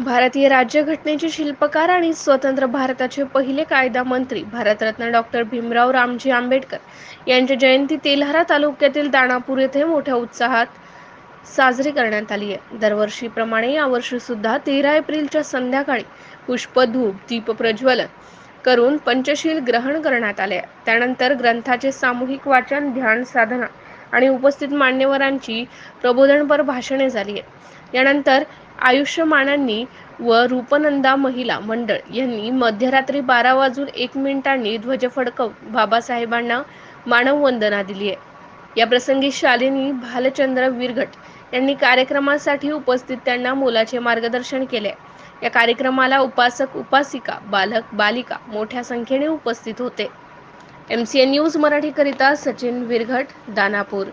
भारतीय राज्यघटनेचे शिल्पकार आणि स्वतंत्र भारताचे पहिले कायदा मंत्री भारतरत्न डॉक्टर भीमराव रामजी आंबेडकर यांची जयंती तेल्हारा तालुक्यातील दाणापूर येथे मोठ्या उत्साहात साजरी करण्यात आली आहे। दरवर्षीप्रमाणे यावर्षी सुद्धा 13 एप्रिलच्या संध्याकाळी पुष्पधूप दीप प्रज्वलन करून पंचशील ग्रहण करण्यात आले। त्यानंतर ग्रंथाचे सामूहिक वाचन, ध्यान साधना आणि उपस्थित मान्यवरांची प्रबोधनपर भाषणे झाली आहेत। यानंतर आयुष्यमानांनी व रूपनंदा महिला मंडळ यांनी मध्यरात्री 12:01 ध्वज फडकवून बाबासाहेबांना मानववंदना दिली आहे। या प्रसंगी शालिनी भालचंद्र विरघट यांनी कार्यक्रमासाठी उपस्थित त्यांना मोलाचे मार्गदर्शन केले। या कार्यक्रमाला उपासक उपासिका, बालक बालिका मोठ्या संख्येने उपस्थित होते। MCN न्यूज मराठी करिता सचिन विरघट, दानापूर।